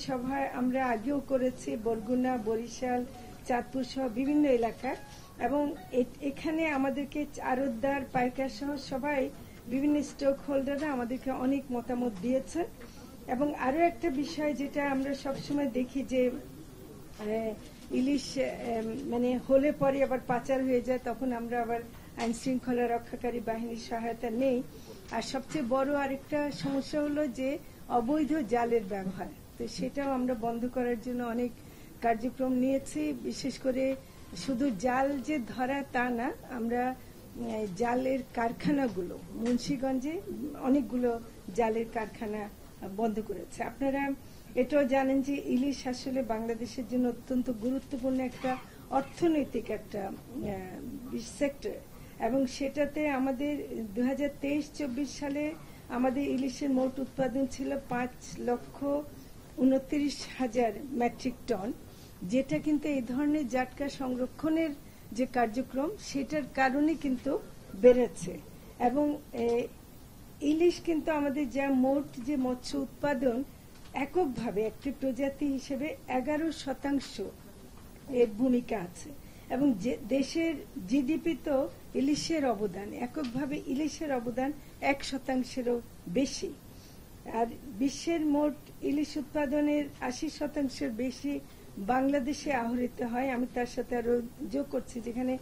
সভায় আমরা আগেও করেছি বরগুনা, বরিশাল, চাঁদপুর সহ বিভিন্ন এলাকায়, এবং এখানে আমাদেরকে আড়তদার, পাইকার সহ সবাই বিভিন্ন স্টক হোল্ডাররা আমাদেরকে অনেক মতামত দিয়েছে। এবং আরো একটা বিষয় যেটা আমরা সবসময় দেখি যে ইলিশ মানে হলে পরে আবার পাচার হয়ে যায়, তখন আমরা আবার আইন শৃঙ্খলা রক্ষাকারী বাহিনীর সহায়তা নেই। আর সবচেয়ে বড় আরেকটা সমস্যা হলো যে অবৈধ জালের ব্যবহার, তো সেটাও আমরা বন্ধ করার জন্য অনেক কার্যক্রম নিয়েছি। বিশেষ করে শুধু জাল যে ধরা তা না, আমরা জালের কারখানাগুলো মুন্সিগঞ্জে অনেকগুলো জালের কারখানা বন্ধ করেছে। আপনারা এটাও জানেন যে ইলিশ আসলে বাংলাদেশের জন্য অত্যন্ত গুরুত্বপূর্ণ একটা অর্থনৈতিক একটা সেক্টর, এবং সেটাতে আমাদের 2023-24 সালে আমাদের ইলিশের মোট উৎপাদন ছিল 5,29,000 মেট্রিক টন, যেটা কিন্তু এই ধরনের জাটকা সংরক্ষণের যে কার্যক্রম সেটার কারণে কিন্তু বেড়েছে। এবং ইলিশ কিন্তু আমাদের যা মোট যে মৎস্য উৎপাদন এককভাবে একটি প্রজাতি হিসেবে 11% এর ভূমিকা আছে, এবং দেশের জিডিপি তো ইলিশের অবদান, এককভাবে ইলিশের অবদান 1%-এরও বেশি। আর বিশ্বের মোট ইলিশ উৎপাদনের 80%-এর বেশি বাংলাদেশে আহরিত হয়। আমি তার সাথে আরো যোগ করছি যেখানে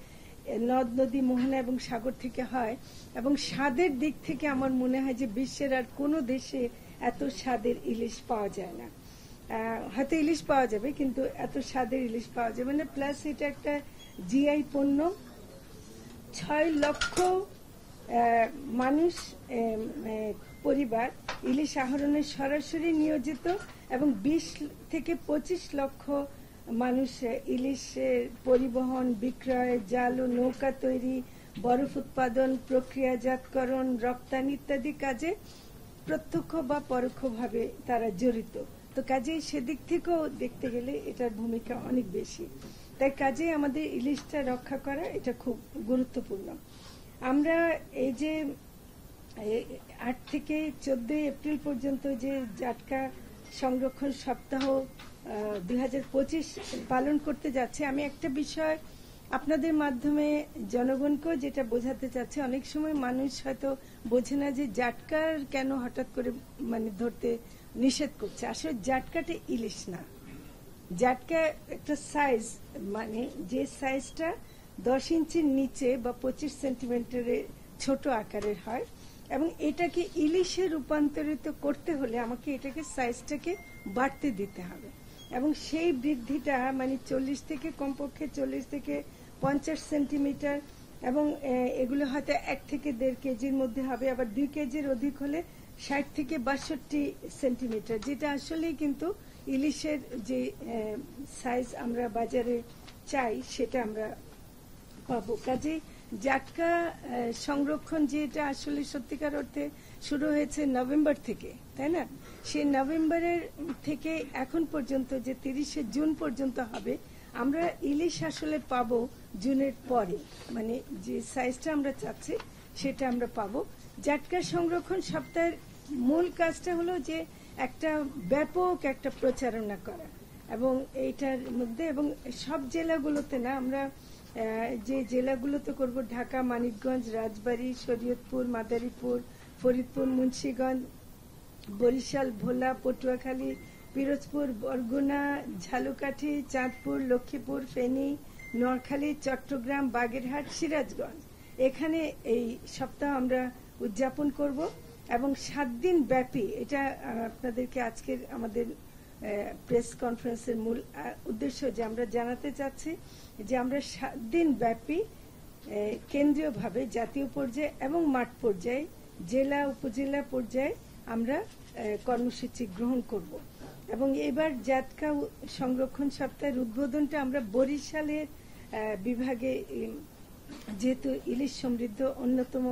নদ নদী, মোহনা এবং সাগর থেকে হয়, এবং স্বাদের দিক থেকে আমার মনে হয় যে বিশ্বের আর কোনো দেশে এত স্বাদের ইলিশ পাওয়া যায় না। হয়তো ইলিশ পাওয়া যাবে কিন্তু এত স্বাদের ইলিশ পাওয়া যাবে না। প্লাস এটা একটা জিআই পণ্য। 6 লক্ষ মানুষ পরিবার ইলিশ আহরণে সরাসরি নিয়োজিত, এবং 20 থেকে 25 লক্ষ মানুষ ইলিশের পরিবহন, বিক্রয়, জাল ও নৌকা তৈরি, বরফ উৎপাদন, প্রক্রিয়াজাতকরণ, রপ্তানি ইত্যাদি কাজে প্রত্যক্ষ বা পরোক্ষভাবে তারা জড়িত। তো কাজেই সেদিক থেকেও দেখতে গেলে এটার ভূমিকা অনেক বেশি। তাই কাজেই আমাদের ইলিশটা রক্ষা করা এটা খুব গুরুত্বপূর্ণ। আমরা এই যে 8 থেকে 14 এপ্রিল পর্যন্ত যে জাটকা সংরক্ষণ সপ্তাহ 2025 পালন করতে যাচ্ছে, আমি একটা বিষয় আপনাদের মাধ্যমে জনগণকেও যেটা বোঝাতে চাচ্ছি, অনেক সময় মানুষ হয়তো বোঝে না যে জাটকার কেন হঠাৎ করে মানে ধরতে নিষেধ করছে। আসলে জাটকাটা ইলিশ না, জাটকা একটা সাইজ, মানে যে সাইজটা 10 ইঞ্চির নিচে বা 25 সেন্টিমিটারের ছোট আকারের হয়, এবং এটাকে ইলিশে রূপান্তরিত করতে হলে আমাকে এটাকে সাইজটাকে বাড়তে দিতে হবে, এবং সেই বৃদ্ধিটা মানে 40 থেকে কমপক্ষে 40 থেকে 50 সেন্টিমিটার, এবং এগুলো হয়তো 1 থেকে 1.5 কেজির মধ্যে হবে। আবার 2 কেজির অধিক হলে 60 থেকে 62 সেন্টিমিটার, যেটা আসলে কিন্তু ইলিশের যে সাইজ আমরা বাজারে চাই সেটা আমরা পাবো। কাজে জাটকা সংরক্ষণ যেটা আসলে সত্যিকার অর্থে শুরু হয়েছে নভেম্বর থেকে, তাই না? সেই নভেম্বরের থেকে এখন পর্যন্ত যে 30 জুন পর্যন্ত হবে, আমরা ইলিশ আসলে পাবো জুনের পরে, মানে যে সাইজটা আমরা চাচ্ছি সেটা আমরা পাবো। জাটকা সংরক্ষণ সপ্তাহের মূল কাজটা হলো যে একটা ব্যাপক একটা প্রচারণা করা, এবং এইটার মধ্যে এবং সব জেলাগুলোতে না, আমরা যে জেলাগুলোতে করব, ঢাকা, মানিকগঞ্জ, রাজবাড়ী, শরীয়তপুর, মাদারীপুর, ফরিদপুর, মুন্সিগঞ্জ, বরিশাল, ভোলা, পটুয়াখালী, পিরোজপুর, বরগুনা, ঝালকাঠি, চাঁদপুর, লক্ষ্মীপুর, ফেনী, নোয়াখালী, চট্টগ্রাম, বাগেরহাট, সিরাজগঞ্জ, এখানে এই সপ্তাহ আমরা উদযাপন করব। এবং 7 দিন ব্যাপী, এটা আপনাদেরকে আজকের আমাদের প্রেস কনফারেন্সের মূল উদ্দেশ্য যে আমরা জানাতে চাচ্ছি যে আমরা 7 দিন ব্যাপী কেন্দ্রীয়ভাবে জাতীয় পর্যায়ে এবং মাঠ পর্যায়ে, জেলা উপজেলা পর্যায়ে আমরা কর্মসূচি গ্রহণ করব। এবং এবার জাটকা সংরক্ষণ সপ্তাহের উদ্বোধনটা আমরা বরিশালের বিভাগে, যেহেতু ইলিশ সমৃদ্ধ অন্যতম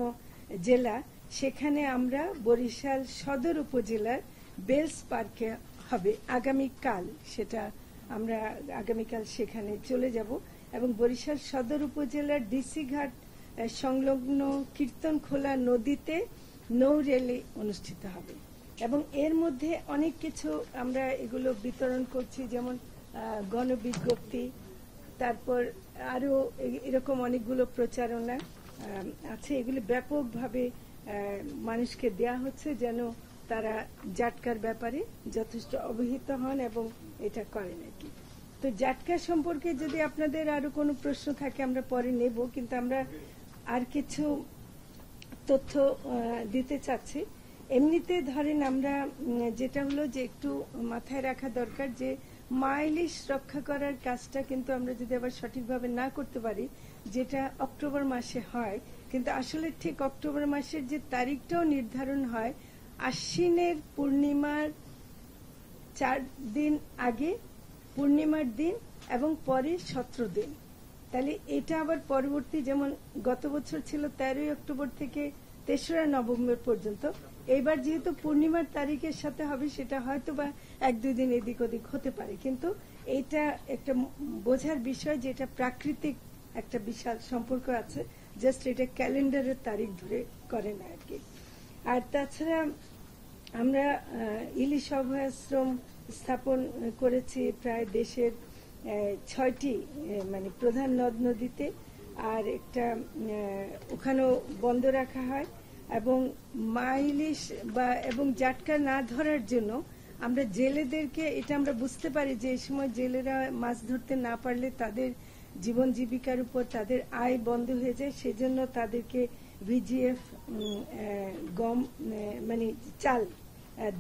জেলা, সেখানে আমরা বরিশাল সদর উপজেলার বেলস পার্কে হবে আগামীকাল। সেটা আমরা আগামীকাল সেখানে চলে যাব, এবং বরিশাল সদর উপজেলার ডিসি ঘাট সংলগ্ন কীর্তনখোলা নদীতে নৌ র্যালি অনুষ্ঠিত হবে। এবং এর মধ্যে অনেক কিছু আমরা এগুলো বিতরণ করছি, যেমন গণবিজ্ঞপ্তি, তারপর আরো এরকম অনেকগুলো প্রচারণা আছে। এগুলি ব্যাপকভাবে মানুষকে দেয়া হচ্ছে যেন তারা জাটকার ব্যাপারে যথেষ্ট অবহিত হন এবং এটা করেন আর কি। তো জাটকা সম্পর্কে যদি আপনাদের আরো কোনো প্রশ্ন থাকে আমরা পরে নেব, কিন্তু আমরা আর কিছু তথ্য দিতে চাচ্ছি। এমনিতে ধরেন আমরা যেটা হলো যে একটু মাথায় রাখা দরকার যে মা ইলিশ রক্ষা করার কাজটা কিন্তু আমরা যদি আবার সঠিকভাবে না করতে পারি, যেটা অক্টোবর মাসে হয়, কিন্তু আসলে ঠিক অক্টোবর মাসের যে তারিখটাও নির্ধারণ হয় আশ্বিনের পূর্ণিমার 4 দিন আগে, পূর্ণিমার দিন এবং পরে 17 দিন। তাহলে এটা আবার পরবর্তী, যেমন গত বছর ছিল 13 অক্টোবর থেকে 3রা নভেম্বর পর্যন্ত, এইবার যেহেতু পূর্ণিমার তারিখের সাথে হবে সেটা হয়তো বা 1-2 দিন এদিক ওদিক হতে পারে, কিন্তু এইটা একটা বোঝার বিষয় যে এটা প্রাকৃতিক একটা বিশাল সম্পর্ক আছে, জাস্ট এটা ক্যালেন্ডারের তারিখ ধরে করে না আর কি। আর তাছাড়া আমরা ইলিশ অভয়াশ্রম স্থাপন করেছি প্রায় দেশের 6টি মানে প্রধান নদ নদীতে, আর একটা ওখানেও বন্ধ রাখা হয়। এবং মা ইলিশ এবং জাটকা না ধরার জন্য আমরা জেলেদেরকে, এটা আমরা বুঝতে পারি যে এই সময় জেলেরা মাছ ধরতে না পারলে তাদের জীবন জীবিকার উপর তাদের আয় বন্ধ হয়ে যায়, সেজন্য তাদেরকে ভিজিএফ গম মানে চাল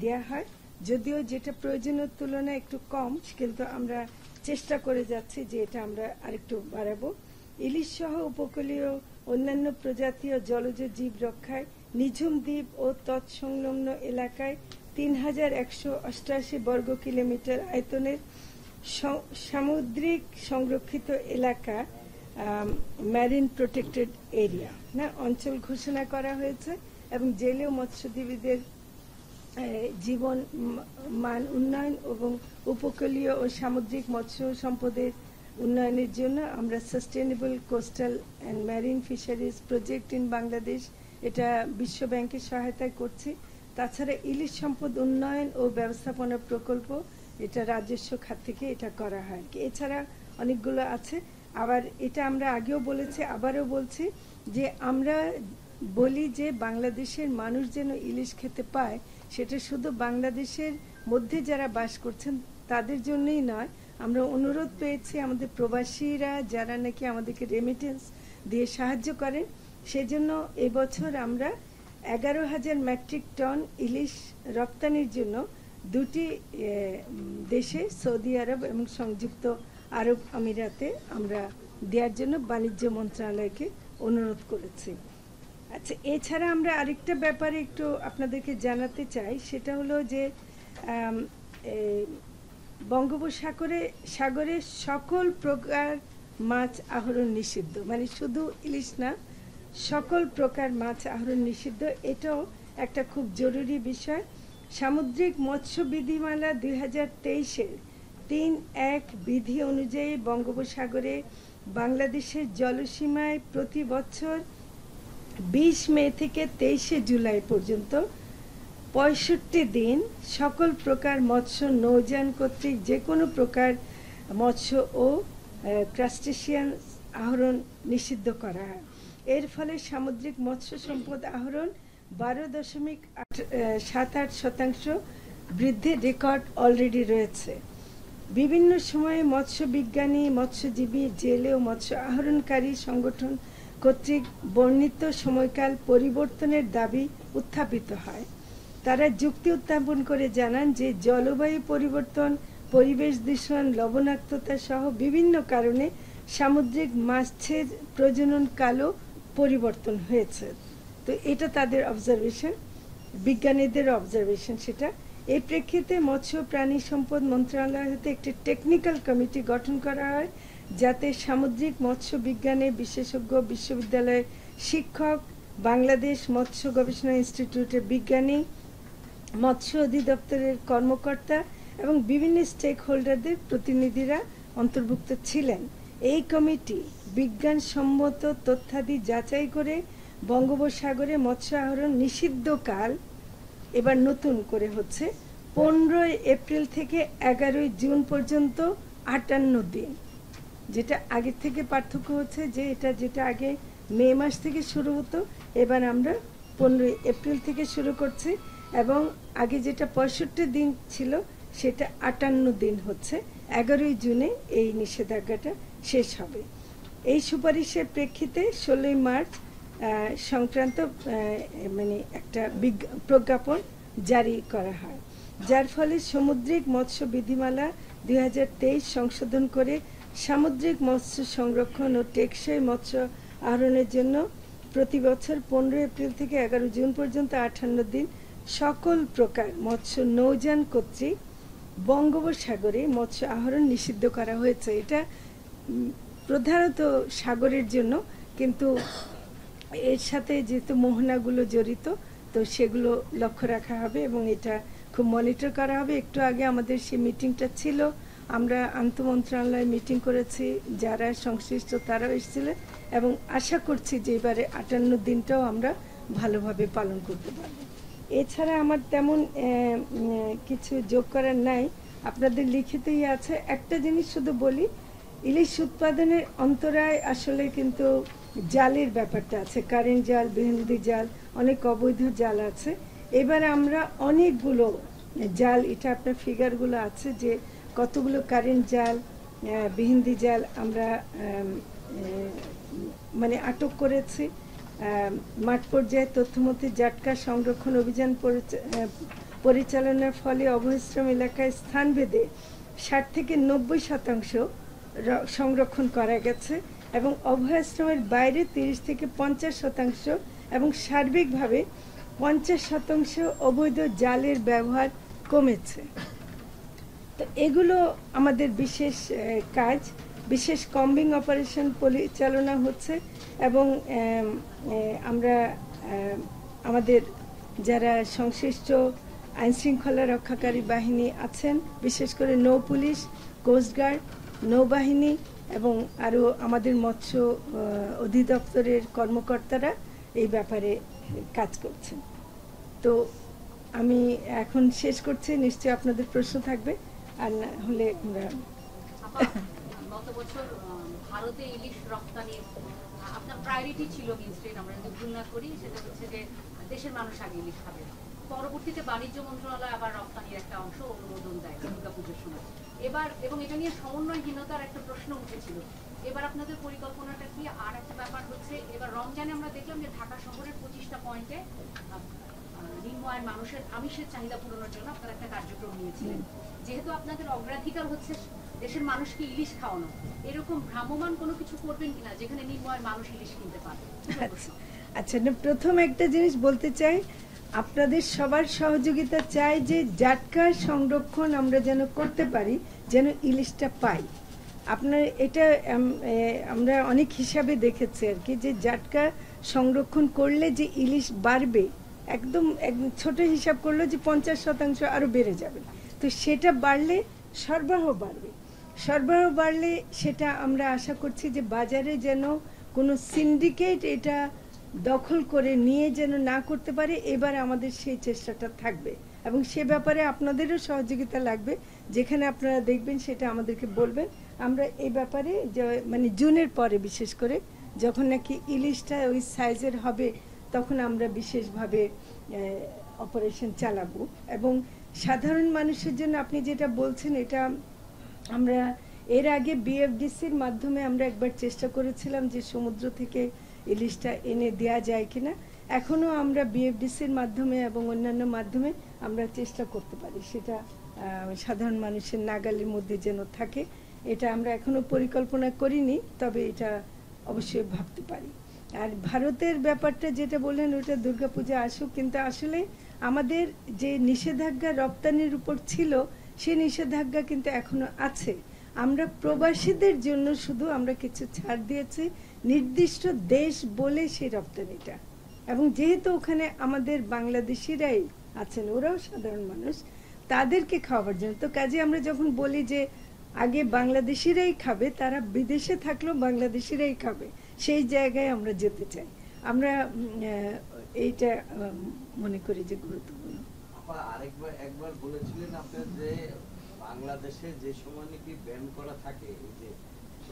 দেয়া হয়, যদিও যেটা প্রয়োজনের তুলনায় একটু কম, কিন্তু আমরা চেষ্টা করে যাচ্ছি যে এটা আমরা আরেকটু বাড়াবো। ইলিশ সহ উপকূলীয় অন্যান্য প্রজাতীয় জলজ জীব রক্ষায় নিঝুম দ্বীপ ও তৎসংলগ্ন এলাকায় 3188 বর্গ কিলোমিটার আয়তনের সামুদ্রিক সংরক্ষিত এলাকা ম্যারিন প্রোটেক্টেড এরিয়া না অঞ্চল ঘোষণা করা হয়েছে, এবং জেলে ও মৎস্যজীবীদের জীবন মান উন্নয়ন এবং উপকূলীয় ও সামুদ্রিক মৎস্য সম্পদের উন্নয়নের জন্য আমরা sustainable coastal and marine fisheries project in Bangladesh, এটা বিশ্ব ব্যাংকের সহায়তায় করছি। তাছাড়া ইলিশ সম্পদ উন্নয়ন ও ব্যবস্থাপনা প্রকল্প, এটা রাজস্ব খাত থেকে এটা করা হয়। এছাড়া অনেকগুলো আছে। আবার এটা আমরা আগেও বলেছি, আবারও বলছি যে আমরা বলি যে বাংলাদেশের মানুষ যেন ইলিশ খেতে পায়, সেটা শুধু বাংলাদেশের মধ্যে যারা বাস করছেন তাদের জন্যই নয়। আমরা অনুরোধ পেয়েছি আমাদের প্রবাসীরা যারা নাকি আমাদেরকে রেমিটেন্স দিয়ে সাহায্য করেন, সেজন্য এবছর আমরা 11,000 মেট্রিক টন ইলিশ রপ্তানির জন্য 2টি দেশে, সৌদি আরব এবং সংযুক্ত আরব আমিরাতে আমরা দেওয়ার জন্য বাণিজ্য মন্ত্রণালয়কে অনুরোধ করেছি। আচ্ছা, এছাড়া আমরা আরেকটা ব্যাপারে একটু আপনাদেরকে জানাতে চাই, সেটা হলো যে বঙ্গোপসাগরে সকল প্রকার মাছ আহরণ নিষিদ্ধ, মানে শুধু ইলিশ না, সকল প্রকার মাছ আহরণ নিষিদ্ধ। এটাও একটা খুব জরুরি বিষয়। সামুদ্রিক মৎস্য বিধিমালা 2023-এর 3.1 বিধি অনুযায়ী বঙ্গোপসাগরে বাংলাদেশের জলসীমায় প্রতি বছর 20 মে থেকে 23 জুলাই পর্যন্ত 65 দিন সকল প্রকার মৎস্য নৌযান কর্তৃক যে কোনো প্রকার মৎস্য ও ক্রাস্টেশিয়ান আহরণ নিষিদ্ধ করা হয়। এর ফলে সামুদ্রিক মৎস্য সম্পদ আহরণ 12.78% বৃদ্ধির রেকর্ড অলরেডি রয়েছে। বিভিন্ন সময়ে মৎস্য বিজ্ঞানী, মৎস্যজীবী, জেলে ও মৎস্য আহরণকারী সংগঠন কর্তৃক বর্ণিত সময়কাল পরিবর্তনের দাবি উত্থাপিত হয়। তারা যুক্তি উত্থাপন করে জানান যে জলবায়ু পরিবর্তন, পরিবেশ দূষণ, লবণাক্ততা সহ বিভিন্ন কারণে সামুদ্রিক মাছের প্রজনন কালও পরিবর্তন হয়েছে। তো এটা তাদের অবজারভেশন, বিজ্ঞানীদের অবজারভেশন সেটা। এই প্রেক্ষিতে মৎস্য প্রাণী সম্পদ মন্ত্রণালয় হতে একটি টেকনিক্যাল কমিটি গঠন করা হয়, যাতে সামুদ্রিক মৎস্য বিজ্ঞানে বিশেষজ্ঞ, বিশ্ববিদ্যালয়ের শিক্ষক, বাংলাদেশ মৎস্য গবেষণা ইনস্টিটিউটের বিজ্ঞানী, মৎস্য অধিদপ্তরের কর্মকর্তা এবং বিভিন্ন স্টেক হোল্ডারদের প্রতিনিধিরা অন্তর্ভুক্ত ছিলেন। এই কমিটি বিজ্ঞানসম্মত তথ্যাদি যাচাই করে বঙ্গোপসাগরে মৎস্য আহরণ নিষিদ্ধকাল এবার নতুন করে হচ্ছে 15 এপ্রিল থেকে 11 জুন পর্যন্ত 58 দিন। যেটা আগের থেকে পার্থক্য হচ্ছে যে যেটা আগে মে মাস থেকে শুরু হতো, এবার আমরা 15 এপ্রিল থেকে শুরু করছি, এবং আগে যেটা 65 দিন ছিল সেটা 58 দিন হচ্ছে। 11 জুনে এই নিষেধাজ্ঞাটা শেষ হবে। এই সুপারিশের প্রেক্ষিতে 16 মার্চ সংক্রান্ত মানে একটা প্রজ্ঞাপন জারি করা হয়, যার ফলে সামুদ্রিক মৎস্য বিধিমালা 2023 সংশোধন করে সামুদ্রিক মৎস্য সংরক্ষণ ও টেকসই মৎস্য আহরণের জন্য প্রতি বছর 15 এপ্রিল থেকে 11 জুন পর্যন্ত 58 দিন সকল প্রকার মৎস্য নৌযান কর্তৃক বঙ্গোপসাগরে মৎস্য আহরণ নিষিদ্ধ করা হয়েছে। এটা প্রধানত সাগরের জন্য, কিন্তু এর সাথে যেহেতু মোহনাগুলো জড়িত, তো সেগুলো লক্ষ্য রাখা হবে এবং এটা খুব মনিটর করা হবে। একটু আগে আমাদের সেই মিটিংটা ছিল, আমরা আন্তঃমন্ত্রণালয় মিটিং করেছি, যারা সংশ্লিষ্ট তারাও এসেছিলেন, এবং আশা করছি যে এবারে 58 দিনটাও আমরা ভালোভাবে পালন করতে পারব। এছাড়া আমার তেমন কিছু যোগ করার নাই, আপনাদের লিখিতই আছে। একটা জিনিস শুধু বলি, ইলিশ উৎপাদনের অন্তরায় আসলে কিন্তু জালের ব্যাপারটা আছে, কারেন্ট জাল, বিহিন্দি জাল, অনেক অবৈধ জাল আছে। এবার আমরা অনেকগুলো জাল, এটা আপনার ফিগারগুলো আছে যে কতগুলো কারেন্ট জাল, বিহিন্দি জাল আমরা মানে আটক করেছি। মাঠ পর্যায়ে তথ্যমতে জাটকা সংরক্ষণ অভিযান পরিচালনার ফলে অবহিশ্রম এলাকায় স্থানভেদে 60 থেকে 90% সংরক্ষণ করা গেছে, এবং অভয়াশ্রমের বাইরে 30 থেকে 50% এবং সার্বিকভাবে 50% অবৈধ জালের ব্যবহার কমেছে। তো এগুলো আমাদের বিশেষ কাজ, বিশেষ কম্বিং অপারেশন পরিচালনা হচ্ছে, এবং আমরা আমাদের যারা সংশ্লিষ্ট আইনশৃঙ্খলা রক্ষাকারী বাহিনী আছেন, বিশেষ করে নৌ পুলিশ, কোস্টগার্ড, নৌবাহিনী এবং আরও আমাদের মৎস্য অধিদপ্তরের কর্মকর্তারা এই ব্যাপারে কাজ করছেন। তো আমি এখন শেষ করছি, নিশ্চয়ই আপনাদের প্রশ্ন থাকবে, আর না হলে আমরা গত বছর ভারতে ইলিশ রপ্তানি আপনার প্রায়োরিটি ছিল মেইন স্ট্রিট, আমরা যদি ভুল না করি, সেটা হচ্ছে যে দেশের মানুষ আগে ইলিশ খাবে। পরবর্তীতে বাণিজ্য মন্ত্রণালয় আবার রপ্তানির একটা অংশ অনুমোদন দেয় দুর্গাপুজোর সময়। এবার এবং এটা নিয়ে সমন্বয়হীনতার একটা প্রশ্ন উঠেছিল। এবার আপনাদের পরিকল্পনাটা কি? আর একটা ব্যাপার হচ্ছে, এবার রমজানে আমরা দেখলাম যে ঢাকা শহরের 25টা পয়েন্টে নিম্ন আয়ের মানুষের আমিষের চাহিদা পূরণের জন্য আপনারা একটা কার্যক্রম নিয়েছিলেন। যেহেতু আপনাদের অগ্রাধিকার হচ্ছে দেশের মানুষকে ইলিশ খাওয়ানো, এরকম ভ্রাম্যমান কোনো কিছু করবেন কিনা যেখানে নিম্ন আয়ের মানুষ ইলিশ কিনতে পারবে? আচ্ছা, প্রথম একটা জিনিস বলতে চাই, আপনাদের সবার সহযোগিতা চাই যে জাটকা সংরক্ষণ আমরা যেন করতে পারি, যেন ইলিশটা পাই। আপনার এটা আমরা অনেক হিসাবে দেখেছি আর কি, যে জাটকা সংরক্ষণ করলে যে ইলিশ বাড়বে, একদম ছোট হিসাব করলো যে 50% আরো বেড়ে যাবে। তো সেটা বাড়লে সরবরাহ বাড়বে, সরবরাহ বাড়লে সেটা আমরা আশা করছি যে বাজারে যেন কোনো সিন্ডিকেট এটা দখল করে নিয়ে যেন না করতে পারে। এবার আমাদের সেই চেষ্টাটা থাকবে, এবং সে ব্যাপারে আপনাদেরও সহযোগিতা লাগবে। যেখানে আপনারা দেখবেন সেটা আমাদেরকে বলবেন। আমরা এই ব্যাপারে মানে জুনের পরে বিশেষ করে যখন নাকি ইলিশটা ওই সাইজের হবে, তখন আমরা বিশেষভাবে অপারেশন চালাবো। এবং সাধারণ মানুষের জন্য আপনি যেটা বলছেন, এটা আমরা এর আগে বিএফডিসির মাধ্যমে আমরা একবার চেষ্টা করেছিলাম যে সমুদ্র থেকে ইলিশটা এনে দেয়া যায় কিনা। এখনো আমরা বিএফডিসির মাধ্যমে এবং অন্যান্য মাধ্যমে আমরা চেষ্টা করতে পারি, সেটা সাধারণ মানুষের নাগালের মধ্যে যেন থাকে। এটা আমরা এখনো পরিকল্পনা করিনি, তবে এটা অবশ্যই ভাবতে পারি। আর ভারতের ব্যাপারটা যেটা বললেন, ওটা দুর্গাপূজা আসুক, কিন্তু আসলে আমাদের যে নিষেধাজ্ঞা রপ্তানির উপর ছিল, সেই নিষেধাজ্ঞা কিন্তু এখনো আছে। আমরা প্রবাসীদের জন্য শুধু আমরা কিছু ছাড় দিয়েছি, নির্দিষ্ট দেশ বলে সেই রপ্তানিটা, এবং যেহেতু ওখানে আমাদের বাংলাদেশিরাই আছেন, ওরাও সাধারণ মানুষ, তাদেরকে খাওয়ার জন্য। তো কাজে আমরা যখন বলি যে আগে বাংলাদেশিরাই খাবে, তারা বিদেশে থাকলেও বাংলাদেশিরাই খাবে, সেই জায়গায় আমরা যেতে চাই। আমরা এইটা মনে করি যে গুরুত্বপূর্ণ। আপা আরেকবার একবার বলেছিলেন আপনার যে বাংলাদেশে যে সময় নাকি ব্যান করা থাকে, এই যে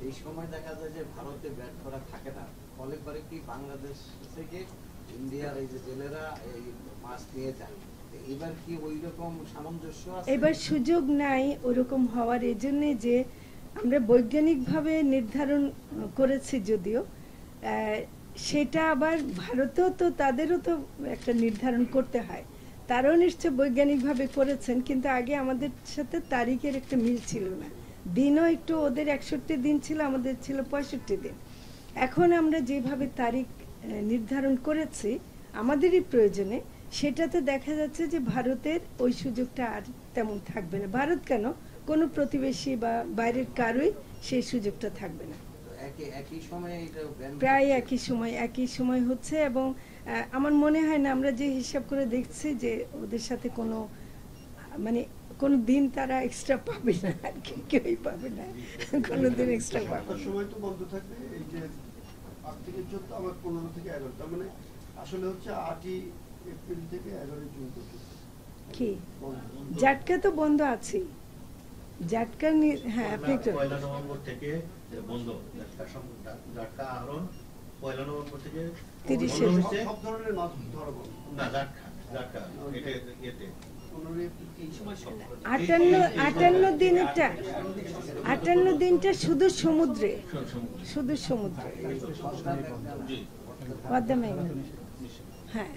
এই সময় দেখা যায় যে ভারতে ব্যান করা থাকে না, ফলে করে কি বাংলাদেশ থেকে ইন্ডিয়ার এই যে জেলেরা এই মাছ নিয়ে যায়। এবার কি ওই রকম সামঞ্জস্য আছে? এবার সুযোগ নাই ওরকম হওয়ার, এজন্য যে আমরা বৈজ্ঞানিকভাবে নির্ধারণ করেছি, যদিও সেটা আবার ভারতেও তো তাদেরও তো একটা নির্ধারণ করতে হয়, তারাও নিশ্চয় বৈজ্ঞানিকভাবে করেছেন, কিন্তু আগে আমাদের সাথে তারিখের একটা মিল ছিল না, দিনও একটু ওদের 61 দিন ছিল, আমাদের ছিল 65 দিন। এখন আমরা যেভাবে তারিখ নির্ধারণ করেছি আমাদেরই প্রয়োজনে, সেটাতে দেখা যাচ্ছে যে ভারতের ওই সুযোগটা আর তেমন থাকবে না। ভারত কেন, কোনো প্রতিবেশী বা বাইরের কারোই সেই সুযোগটা থাকবে না। প্রায় একই সময় হচ্ছে, এবং আমার মনে হয় না, আমরা যে হিসাব করে দেখছি যে ওদের সাথে কোনো দিন তারা এক্সট্রা পাবে না, আর কি কেউই পাবে না কোনো দিন এক্সট্রা পাবে। সময় তো বন্ধ থাকবে, এই যে 8 থেকে 14 আবার 15 থেকে 11, তার মানে আসলে হচ্ছে 8 এপ্রিল থেকে 11 জুন পর্যন্ত কি জাটকা তো বন্ধ আছে। জাটকা হ্যাঁ, আপনি একটু 1 নভেম্বর থেকে বন্ধ, জাটকা আহরণ 1 নভেম্বর থেকে 30 সব ধরনের মাছ ধরা বন্ধ না, জাটকা এটা এতে 58 দিনটা শুধু সমুদ্রে, হ্যাঁ,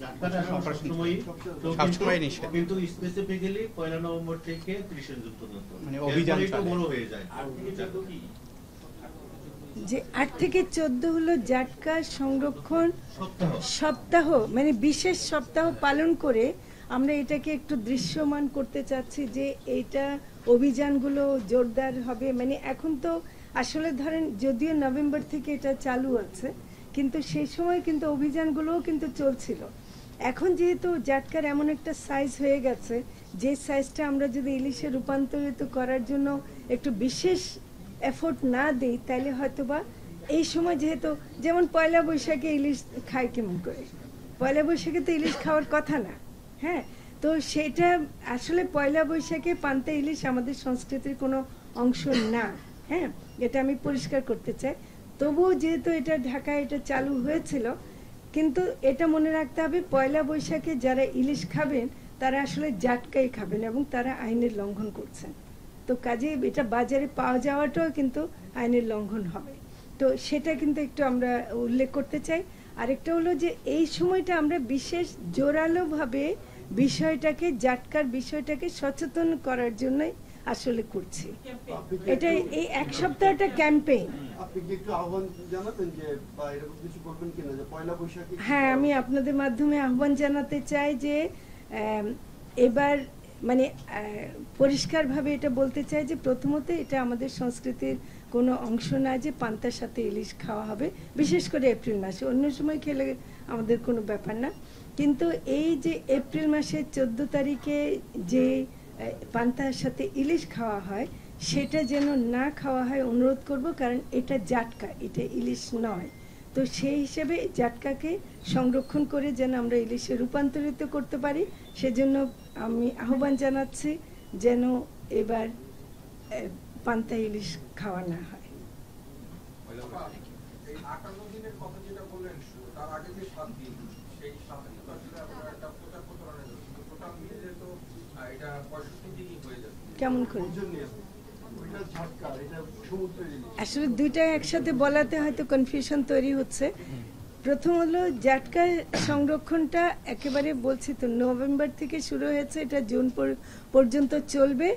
কিন্তু স্পেসিফিক্যালি 1 নভেম্বর থেকে 30 জুন পর্যন্ত, মানে অভিযান বড় হয়ে যায়। যে 8 থেকে 14 হলো জাটকা সংরক্ষণ সপ্তাহ, মানে বিশেষ সপ্তাহ পালন করে আমরা এটাকে একটু দৃশ্যমান করতে চাচ্ছি, যে এইটা অভিযানগুলো জোরদার হবে। মানে এখন তো আসলে ধরেন যদিও নভেম্বর থেকে এটা চালু আছে, কিন্তু সেই সময় কিন্তু অভিযানগুলোও কিন্তু চলছিল। এখন যেহেতু জাটকার এমন একটা সাইজ হয়ে গেছে, যে সাইজটা আমরা যদি ইলিশে রূপান্তরিত করার জন্য একটু বিশেষ এফোর্ট না দিই, তাহলে হয়তোবা এই সময় যেহেতু যেমন পয়লা বৈশাখে ইলিশ খায় কেমন করে, পয়লা বৈশাখে তো ইলিশ খাওয়ার কথা না, হ্যাঁ, তো সেটা আসলে পয়লা বৈশাখে পান্তা ইলিশ আমাদের সংস্কৃতির কোনো অংশ না, হ্যাঁ, এটা আমি পরিষ্কার করতে চাই। তবুও যেহেতু এটা ঢাকায় এটা চালু হয়েছিল, কিন্তু এটা মনে রাখতে হবে পয়লা বৈশাখে যারা ইলিশ খাবেন তারা আসলে জাটকাই খাবেন, এবং তারা আইনের লঙ্ঘন করছেন। তো কাজে এটা বাজারে পাওয়া যাওয়াটাও কিন্তু আইনের লঙ্ঘন হবে। তো সেটা কিন্তু একটু আমরা উল্লেখ করতে চাই। আরেকটা হলো যে এই সময়টা আমরা বিশেষ জোরালোভাবে জাটকার বিষয়টাকে সচেতন করার জন্যই আসলে করছি। এটা এই এক সপ্তাহটা ক্যাম্পেইন। আপনি কি একটু আহ্বান জানাবেন যে বা এরকম কিছু করবেন কিনা, যে পয়লা বৈশাখে? হ্যাঁ, আমি আপনাদের মাধ্যমে আহ্বান জানাতে চাই যে এবার মানে পরিষ্কারভাবে এটা বলতে চাই যে প্রথমত এটা আমাদের সংস্কৃতির কোনো অংশ না যে পান্তার সাথে ইলিশ খাওয়া হবে, বিশেষ করে এপ্রিল মাসে, অন্য সময় খেলে আমাদের কোনো ব্যাপার না। কিন্তু এই যে এপ্রিল মাসের 14 তারিখে যে পান্তার সাথে ইলিশ খাওয়া হয়, সেটা যেন না খাওয়া হয় অনুরোধ করব, কারণ এটা জাটকা, এটা ইলিশ নয়। তো সেই হিসেবে জাটকাকে সংরক্ষণ করে যেন আমরা ইলিশে রূপান্তরিত করতে পারি, সেজন্য আমি আহ্বান জানাচ্ছি যেন এবার পান্তা ইলিশ খাওয়া না হয়। এই 58 দিনের কথা যেটা বললেন, তার আগে যে 7 দিন, সেই 7 দিন আসলে আমরা একটা প্রচার প্রচারণা করছি, টোটাল মিলিয়ে তো এটা 65 দিনই হয়ে যাবে। কেমন করে? আসলে দুইটা একসাথে বলাতে হয়তো কনফিউশন তৈরি হচ্ছে। প্রথম হলো জাটকা সংরক্ষণটা একেবারে বলছি তো নভেম্বর থেকে শুরু হয়েছে, এটা জুন পর্যন্ত চলবে।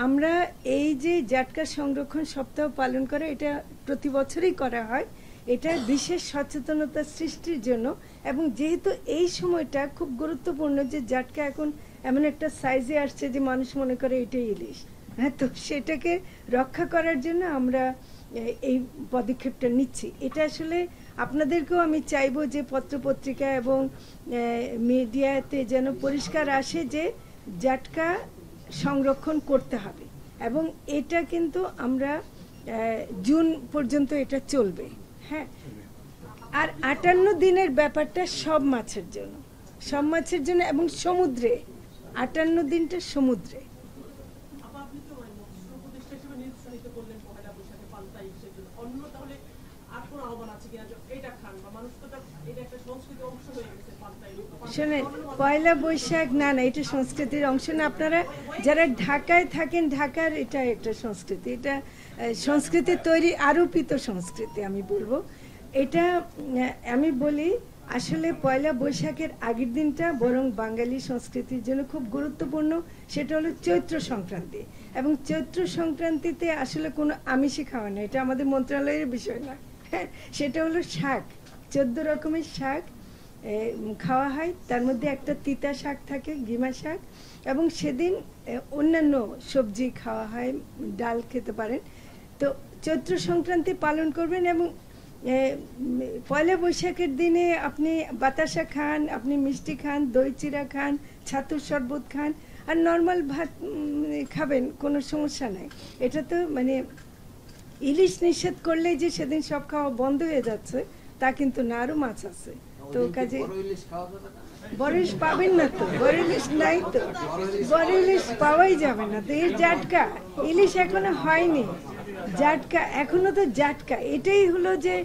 আমরা এই যে জাটকা সংরক্ষণ সপ্তাহ পালন করে, এটা প্রতি বছরই করা হয়, এটা বিশেষ সচেতনতা সৃষ্টির জন্য। এবং যেহেতু এই সময়টা খুব গুরুত্বপূর্ণ, যে জাটকা এখন এমন একটা সাইজে আসছে যে মানুষ মনে করে এটাই ইলিশ, হ্যাঁ, তো সেটাকে রক্ষা করার জন্য আমরা এই পদক্ষেপটা নিচ্ছি। এটা আসলে আপনাদেরকেও আমি চাইবো যে পত্রপত্রিকা এবং মিডিয়াতে যেন পরিষ্কার আসে যে জাটকা সংরক্ষণ করতে হবে, এবং এটা কিন্তু আমরা জুন পর্যন্ত এটা চলবে, হ্যাঁ। আর 58 দিনের ব্যাপারটা সব মাছের জন্য এবং সমুদ্রে 58 দিনটা সমুদ্রে। আপনি তো মৎস্য উপদেষ্টা হিসেবে নিরুৎসাহিত করলেন পহেলা বৈশাখে পান্তা ইলিশের জন্য, অন্য তাহলে আর কোনো আহ্বান আছে কিনা এটা খান বা মানুষ তো এটা একটা সংস্কৃতির অংশ হয়ে গেছে পান্তা ইলিশ? শোনেন, পয়লা বৈশাখ না না, এটা সংস্কৃতির অংশ না। আপনারা যারা ঢাকায় থাকেন, ঢাকার এটা একটা সংস্কৃতি, এটা সংস্কৃতি তৈরি, আরোপিত সংস্কৃতি আমি বলবো। এটা আমি বলি আসলে পয়লা বৈশাখের আগের দিনটা বরং বাঙালি সংস্কৃতির জন্য খুব গুরুত্বপূর্ণ। সেটা হলো চৈত্র সংক্রান্তি, এবং চৈত্র সংক্রান্তিতে আসলে কোনো আমিষই খাওয়া না, এটা আমাদের মন্ত্রণালয়ের বিষয় না। সেটা হলো শাক, 14 রকমের শাক খাওয়া হয়। তার মধ্যে একটা তিতা শাক থাকে, গিমা শাক, এবং সেদিন অন্যান্য সবজি খাওয়া হয়, ডাল খেতে পারেন। তো চৈত্র সংক্রান্তি পালন করবেন, এবং পয়লা বৈশাখের দিনে আপনি বাতাসা খান, আপনি মিষ্টি খান, দই চিড়া খান, ছাতুর শরবত খান, আর নর্মাল ভাত খাবেন, কোনো সমস্যা নাই। এটা তো ইলিশ নিষেধ করলে যে সেদিন সব খাওয়া বন্ধ হয়ে যাচ্ছে তা কিন্তু না, আরও মাছ আছে। তো কাজে বড় ইলিশ পাবেন না, তো বড় ইলিশ নাই, তো বড় ইলিশ পাওয়াই যাবে না। তো এর জাটকা ইলিশ এখনো হয়নি, জাটকা এখনো তো জাটকা। এটাই হলো যে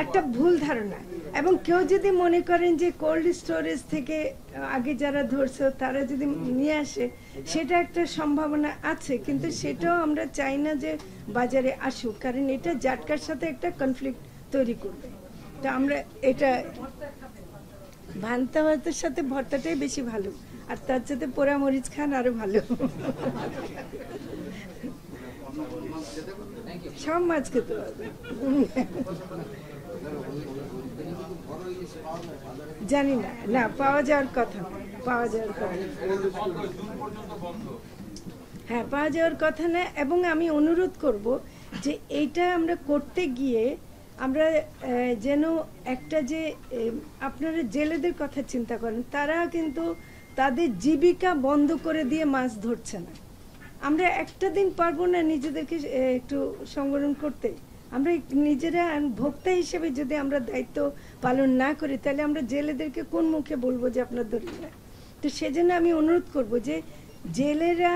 একটা ভুল ধারণা। এবং কেউ যদি মনে করেন যে কোল্ড স্টোরেজ থেকে আগে যারা ধরছে তারা যদি নিয়ে আসে, সেটা একটা সম্ভাবনা আছে, কিন্তু সেটাও আমরা চাই না যে বাজারে আসুক, কারণ এটা জাটকার সাথে একটা কনফ্লিক্ট তৈরি করবে। তো আমরা এটা ভান্তা ভাতের সাথে ভর্তাটাই বেশি ভালো, আর তার সাথে পোড়া মরিচ খান আরো ভালো। সব মাছ খেতে পারবে। জানি না, না পাওয়া যাওয়ার কথা, পাওয়া যাওয়ার কথা, হ্যাঁ পাওয়া যাওয়ার কথা না। এবং আমি অনুরোধ করব যে এইটা আমরা করতে গিয়ে আমরা যেন একটা যে আপনারা জেলেদের কথা চিন্তা করেন, তারা কিন্তু তাদের জীবিকা বন্ধ করে দিয়ে মাছ ধরছে না। আমরা একটা দিন পারবো না নিজেদেরকে একটু সংবরণ করতে? আমরা নিজেরা ভোক্তা হিসেবে যদি আমরা দায়িত্ব পালন না করি, তাহলে আমরা জেলেদেরকে কোন মুখে বলবো যে আপনার ধরি না? তো সেজন্য আমি অনুরোধ করব যে জেলেরা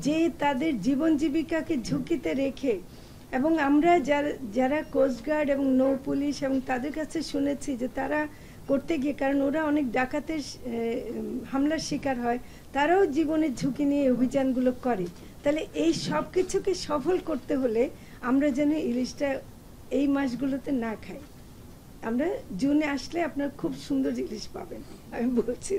যে তাদের জীবন জীবিকাকে ঝুঁকিতে রেখে, এবং আমরা যারা কোস্টগার্ড এবং নৌ পুলিশ এবং তাদের কাছে শুনেছি যে তারা করতে গিয়ে, কারণ ওরা অনেক ডাকাতের হামলার শিকার হয়, তারাও জীবনের ঝুঁকি নিয়ে অভিযানগুলো করে। তাহলে এই সব কিছুকে সফল করতে হলে আমরা যেন ইলিশটা এই মাসগুলোতে না খাই। আমরা জুনে আসলে আপনার খুব সুন্দর ইলিশ পাবেন, আমি বলছি।